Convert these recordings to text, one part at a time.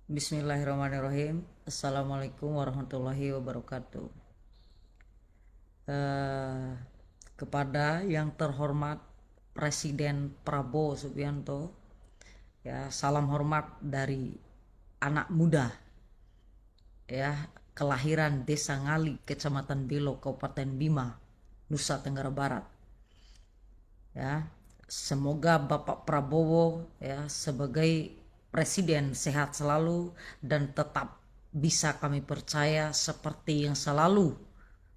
Bismillahirrahmanirrahim. Assalamualaikum warahmatullahi wabarakatuh. Eh, Kepada yang terhormat Presiden Prabowo Subianto, ya salam hormat dari anak muda, ya kelahiran Desa Ngali, Kecamatan Belo, Kabupaten Bima, Nusa Tenggara Barat. Ya, semoga Bapak Prabowo ya sebagai presiden sehat selalu dan tetap bisa kami percaya seperti yang selalu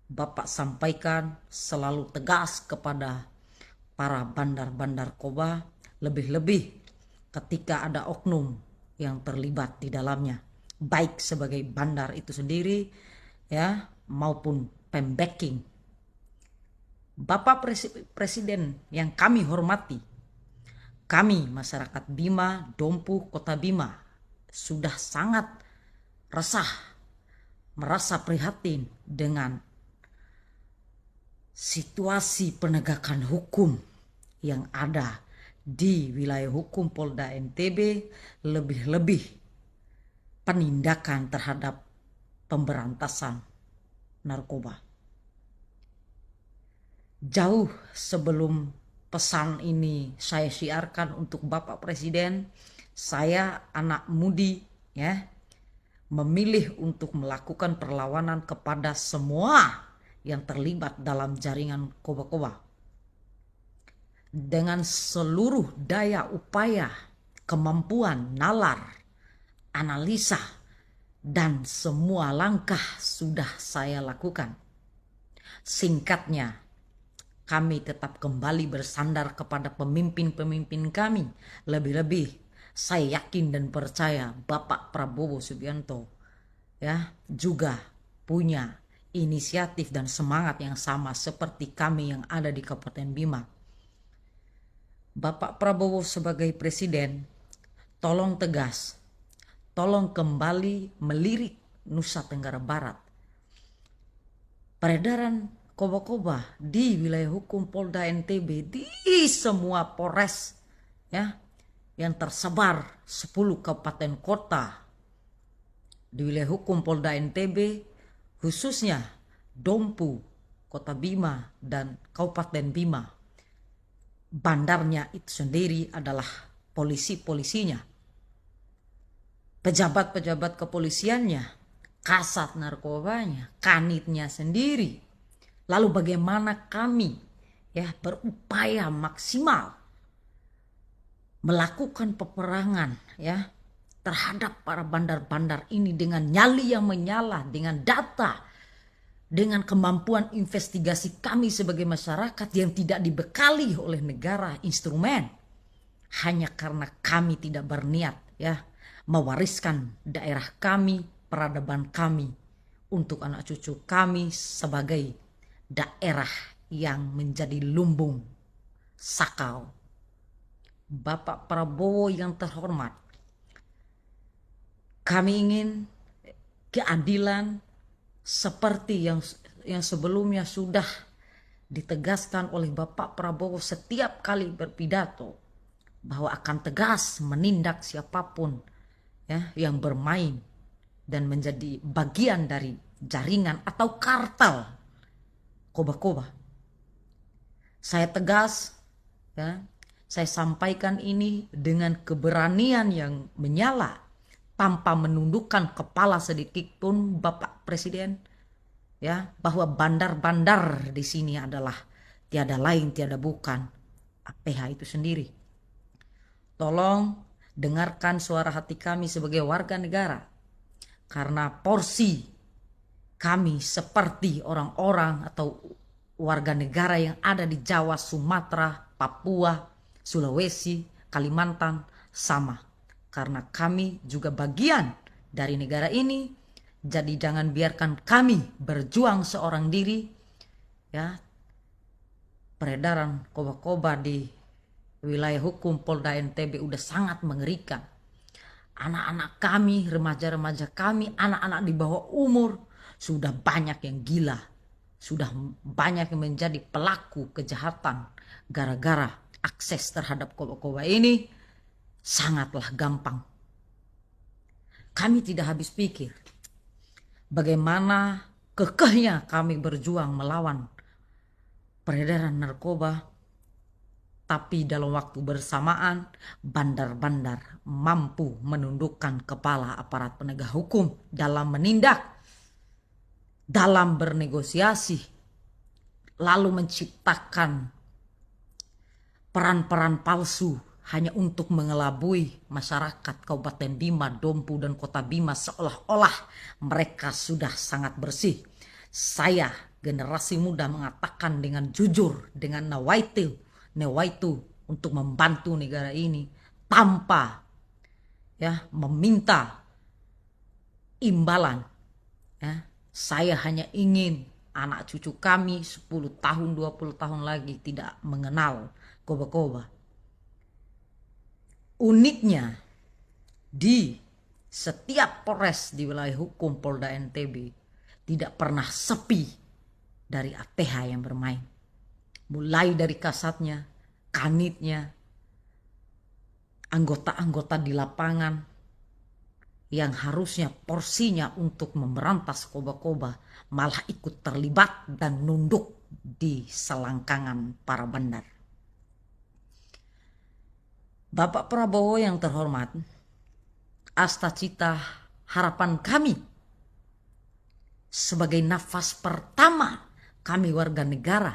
Bapak sampaikan, selalu tegas kepada para bandar-bandar narkoba, lebih-lebih ketika ada oknum yang terlibat di dalamnya, baik sebagai bandar itu sendiri ya maupun pembacking. Bapak Presiden yang kami hormati, kami masyarakat Bima, Dompu, Kota Bima sudah sangat resah, merasa prihatin dengan situasi penegakan hukum yang ada di wilayah hukum Polda NTB, lebih-lebih penindakan terhadap pemberantasan narkoba. Jauh sebelum pesan ini saya siarkan untuk Bapak Presiden, saya anak mudi ya memilih untuk melakukan perlawanan kepada semua yang terlibat dalam jaringan narkoba dengan seluruh daya upaya, kemampuan, nalar, analisa, dan semua langkah sudah saya lakukan. Singkatnya, kami tetap kembali bersandar kepada pemimpin-pemimpin kami. Lebih-lebih saya yakin dan percaya Bapak Prabowo Subianto ya juga punya inisiatif dan semangat yang sama seperti kami yang ada di Kabupaten Bima. Bapak Prabowo sebagai presiden, tolong tegas, tolong kembali melirik Nusa Tenggara Barat. Peredaran narkoba di wilayah hukum Polda NTB di semua Polres ya yang tersebar 10 kabupaten kota di wilayah hukum Polda NTB, khususnya Dompu, Kota Bima dan Kabupaten Bima. Bandarnya itu sendiri adalah polisi-polisinya, pejabat-pejabat kepolisiannya, kasat narkobanya, kanitnya sendiri. Lalu bagaimana kami ya berupaya maksimal melakukan peperangan ya terhadap para bandar-bandar ini dengan nyali yang menyala, dengan data, dengan kemampuan investigasi kami sebagai masyarakat yang tidak dibekali oleh negara instrumen, hanya karena kami tidak berniat ya mewariskan daerah kami, peradaban kami untuk anak cucu kami sebagai daerah yang menjadi lumbung sakau. Bapak Prabowo yang terhormat, kami ingin keadilan seperti yang sebelumnya sudah ditegaskan oleh Bapak Prabowo setiap kali berpidato bahwa akan tegas menindak siapapun ya yang bermain dan menjadi bagian dari jaringan atau kartel narkoba. Saya tegas ya, saya sampaikan ini dengan keberanian yang menyala tanpa menundukkan kepala sedikit pun Bapak Presiden ya bahwa bandar-bandar di sini adalah tiada lain tiada bukan APH itu sendiri. Tolong dengarkan suara hati kami sebagai warga negara, karena porsi kami seperti orang-orang atau warga negara yang ada di Jawa, Sumatera, Papua, Sulawesi, Kalimantan sama. Karena kami juga bagian dari negara ini, jadi jangan biarkan kami berjuang seorang diri. Ya, peredaran narkoba di wilayah hukum Polda NTB udah sangat mengerikan. Anak-anak kami, remaja-remaja kami, anak-anak di bawah umur sudah banyak yang gila, sudah banyak yang menjadi pelaku kejahatan gara-gara akses terhadap narkoba ini sangatlah gampang. kami tidak habis pikir bagaimana kekehnya kami berjuang melawan peredaran narkoba, tapi dalam waktu bersamaan bandar-bandar mampu menundukkan kepala aparat penegak hukum dalam menindak, dalam bernegosiasi, lalu menciptakan peran-peran palsu hanya untuk mengelabui masyarakat Kabupaten Bima, Dompu, dan Kota Bima seolah-olah mereka sudah sangat bersih. Saya, generasi muda, mengatakan dengan jujur, dengan nawaitu untuk membantu negara ini tanpa meminta imbalan. Saya hanya ingin anak cucu kami 10 tahun, 20 tahun lagi tidak mengenal koba-koba. Uniknya, di setiap Polres di wilayah hukum Polda NTB tidak pernah sepi dari ATH yang bermain. Mulai dari kasatnya, kanitnya, anggota-anggota di lapangan yang harusnya porsinya untuk memberantas koba-koba malah ikut terlibat dan nunduk di selangkangan para bandar. Bapak Prabowo yang terhormat, asta cita harapan kami sebagai nafas pertama kami warga negara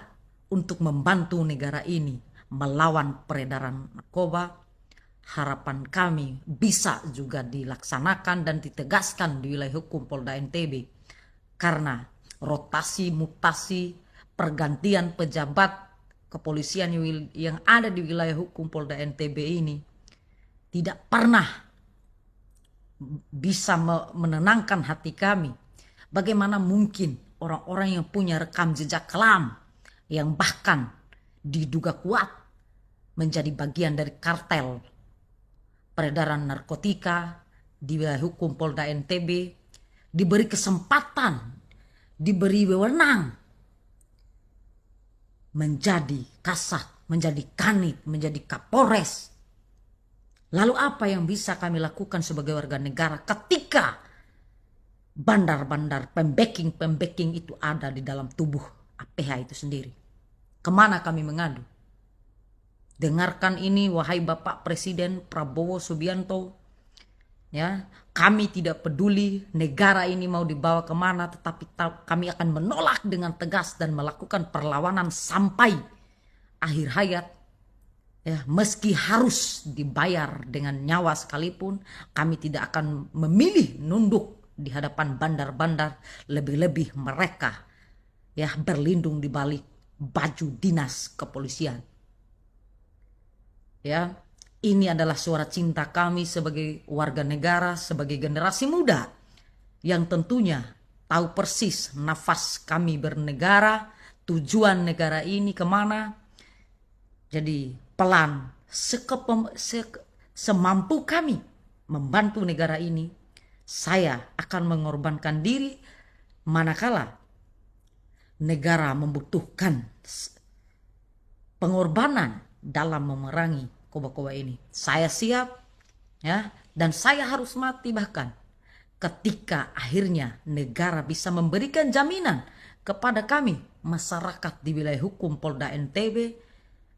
untuk membantu negara ini melawan peredaran narkoba, harapan kami bisa juga dilaksanakan dan ditegaskan di wilayah hukum Polda NTB karena rotasi, mutasi, pergantian pejabat kepolisian yang ada di wilayah hukum Polda NTB ini tidak pernah bisa menenangkan hati kami. Bagaimana mungkin orang-orang yang punya rekam jejak kelam yang bahkan diduga kuat menjadi bagian dari kartel peredaran narkotika di wilayah hukum Polda NTB diberi kesempatan, diberi wewenang menjadi kasat, menjadi kanit, menjadi kapolres. Lalu apa yang bisa kami lakukan sebagai warga negara ketika bandar-bandar pembacking itu ada di dalam tubuh APH itu sendiri? Kemana kami mengadu? Dengarkan ini wahai Bapak Presiden Prabowo Subianto. Ya, kami tidak peduli negara ini mau dibawa kemana, tetapi kami akan menolak dengan tegas dan melakukan perlawanan sampai akhir hayat. Ya, meski harus dibayar dengan nyawa sekalipun, kami tidak akan memilih nunduk di hadapan bandar-bandar, lebih-lebih mereka berlindung di balik baju dinas kepolisian. Ya, ini adalah suara cinta kami sebagai warga negara, sebagai generasi muda yang tentunya tahu persis nafas kami bernegara, tujuan negara ini kemana. Jadi pelan, semampu kami membantu negara ini, saya akan mengorbankan diri manakala negara membutuhkan pengorbanan dalam memerangi koba-koba ini. Saya siap, dan saya harus mati bahkan ketika akhirnya negara bisa memberikan jaminan kepada kami masyarakat di wilayah hukum Polda NTB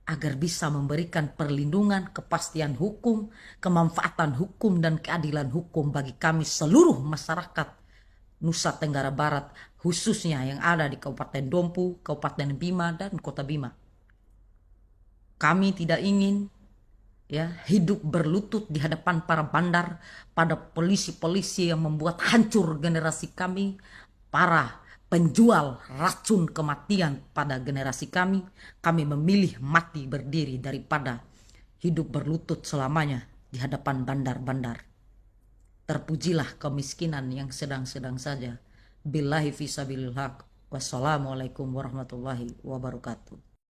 agar bisa memberikan perlindungan, kepastian hukum, kemanfaatan hukum, dan keadilan hukum bagi kami seluruh masyarakat Nusa Tenggara Barat, khususnya yang ada di Kabupaten Dompu, Kabupaten Bima, dan Kota Bima. Kami tidak ingin hidup berlutut di hadapan para bandar, pada polisi-polisi yang membuat hancur generasi kami, para penjual racun kematian pada generasi kami. Kami memilih mati berdiri daripada hidup berlutut selamanya di hadapan bandar-bandar. Terpujilah kemiskinan yang sedang-sedang saja. Billahi fisabilillah. Wassalamualaikum warahmatullahi wabarakatuh.